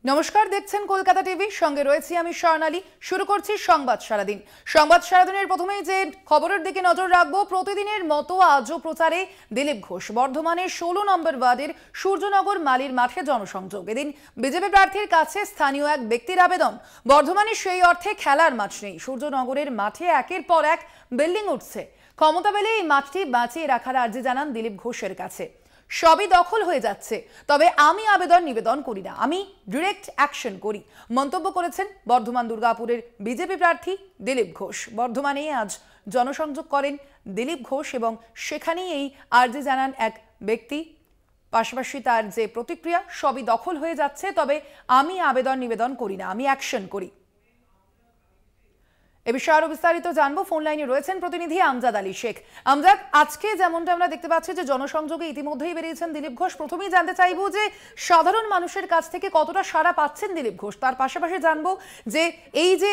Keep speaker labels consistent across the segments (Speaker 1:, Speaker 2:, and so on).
Speaker 1: নমস্কার, দেখছেন কলকাতা টিভি। সঙ্গে রয়েছি আমি স্বর্ণালী। শুরু করছি সংবাদ সারাদিন। সংবাদ সারাদিনের প্রথমেই যে খবরের দিকে নজর রাখবো, প্রতিদিনের মতো আজও প্রচারে দিলীপ ঘোষ। বর্ধমানের 16 নম্বর ওয়ার্ডের সূর্যনগর মালির মাঠে জনসংযোগ। এদিন বিজেপি প্রার্থীর কাছে স্থানীয় এক ব্যক্তির আবেদন, বর্ধমানের সেই অর্থে খেলার মাঠ নেই। সূর্যনগরের মাঠে একের পর এক বিল্ডিং উঠছে। ক্ষমতা পেলে এই মাঠটি বাঁচিয়ে রাখার আর্জি জানান দিলীপ ঘোষের কাছে। সবই দখল হয়ে যাচ্ছে, তবে আমি আবেদন নিবেদন করি না, আমি ডিরেক্ট অ্যাকশন করি, মন্তব্য করেছেন বর্ধমান দুর্গাপুরের বিজেপি প্রার্থী দিলীপ ঘোষ। বর্ধমানে আজ জনসংযোগ করেন দিলীপ ঘোষ এবং সেখানেই এই আর্জি জানান এক ব্যক্তি। পাশাপাশি তার যে প্রতিক্রিয়া, সবই দখল হয়ে যাচ্ছে, তবে আমি আবেদন নিবেদন করি না, আমি অ্যাকশন করি। এ বিষয়ে আরো বিস্তারিত জানবো। ফোন লাইনে রয়েছেন প্রতিনিধি আমজাদ আলী শেখ। আমজাদ, আজকে যেমনটা আমরা দেখতে পাচ্ছি যে জনসংযোগে ইতিমধ্যেই বেরিয়েছেন দিলীপ ঘোষ। প্রথমেই জানতে চাইবো যে সাধারণ মানুষের কাছ থেকে কতটা সাড়া পাচ্ছেন দিলীপ ঘোষ। তার পাশাপাশি জানবো যে এই যে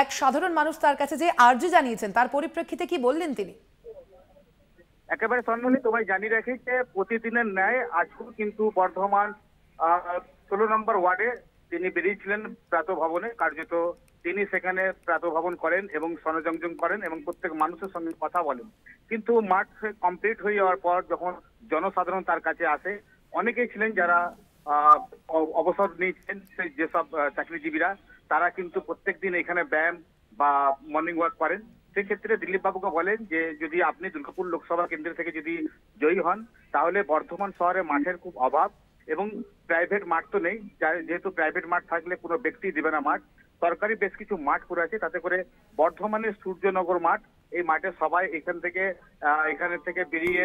Speaker 1: এক সাধারণ মানুষ তার কাছে যে আর্জি জানিয়েছেন, তার পরিপ্রেক্ষিতে কি বললেন তিনি।
Speaker 2: একেবারে সম্মানিত, তোমায় জানিয়ে রাখি যে প্রতিদিনের ন্যায় আজকেও কিন্তু বর্ধমান 16 নম্বর ওয়ার্ডে তিনি বেরিয়েছিলেন প্রাতঃ ভবনে। কার্যত তিনি সেখানে প্রাতঃ ভবন করেন এবং সনজংজং করেন এবং প্রত্যেক মানুষের সঙ্গে কথা বলেন। কিন্তু মাঠ কমপ্লিট হয়ে যাওয়ার পর যখন জনসাধারণ তার কাছে আসে, অনেকেই ছিলেন যারা অবসর নিয়েছেন, যেসব চাকরিজীবীরা, তারা কিন্তু প্রত্যেকদিন এখানে ব্যায়াম বা মর্নিং ওয়াক করেন। সেক্ষেত্রে দিলীপ বাবুকে বলেন যে যদি আপনি দুর্গাপুর লোকসভা কেন্দ্র থেকে যদি জয়ী হন, তাহলে বর্ধমান শহরে মাঠের খুব অভাব এবং প্রাইভেট মাঠ তো নেই। যেহেতু প্রাইভেট মাঠ থাকলে কোনো ব্যক্তি দেবে না মাঠ, সরকারি বেশ কিছু মাঠ পড়ে আছে। তাতে করে বর্ধমানের সূর্যনগর মাঠ, এই মাঠে সবাই এখানে থেকে বেরিয়ে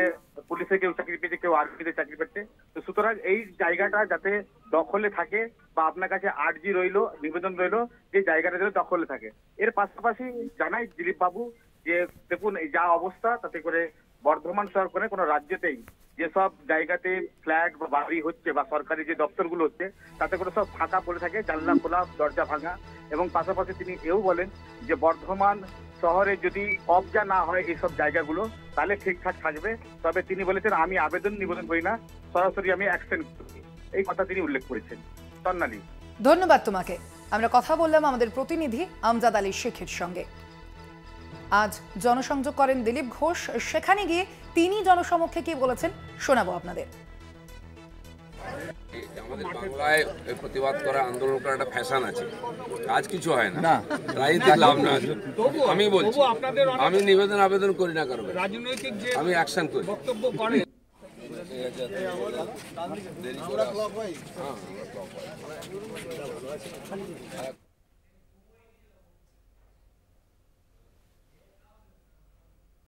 Speaker 2: পুলিশে কেউ চাকরি পেয়েছে, কেউ আর্মিতে চাকরি পেয়েছে। তো সুতরাং এই জায়গাটা যাতে দখলে থাকে, বা আপনার কাছে আর্জি রইলো, নিবেদন রইলো যে জায়গাটা যাতে দখলে থাকে। এর পাশাপাশি জানাই দিলীপ বাবু যে দেখুন এই যা অবস্থা, তাতে করে বর্ধমান সরকারের কোনো রাজ্যতেই যেসব জায়গাতে ফ্ল্যাট বা বাড়ি হচ্ছে বা সরকারি যে দপ্তরগুলো হচ্ছে, তাতে করে সব ফাঁকা পড়ে থাকে, জানলা খোলা, দরজা ভাঙা। এবং পাশাপাশি তিনি এও বলেন যে বর্ধমান শহরে যদি কবজা না হয় এইসব জায়গাগুলো, তাহলে ঠিকঠাক থাকবে। তবে তিনি বলেছেন আমি আবেদন নিবেদন করি না, সরাসরি আমি অ্যাকশন করি, এই কথা তিনি উল্লেখ করেছেন। স্বর্ণালী,
Speaker 1: ধন্যবাদ তোমাকে। আমরা কথা বললাম আমাদের প্রতিনিধি আমজাদ আলী শেখের সঙ্গে। আজ জনসংযোগ করেন দিলীপ ঘোষ। সেখানে গিয়ে তিনি জনসমক্ষে কি বলেছেন শোনাবো আপনাদের।
Speaker 3: আমাদের বাংলায় প্রতিবাদ করা, আন্দোলন করা একটা ফ্যাশন আছে, কাজ কিছু হয় না, রাজনীতি লাভ না। আমি বলছি আমি আবেদন করি না কারণ রাজনৈতিক যে আমি অ্যাকশন করি, বক্তব্য করে।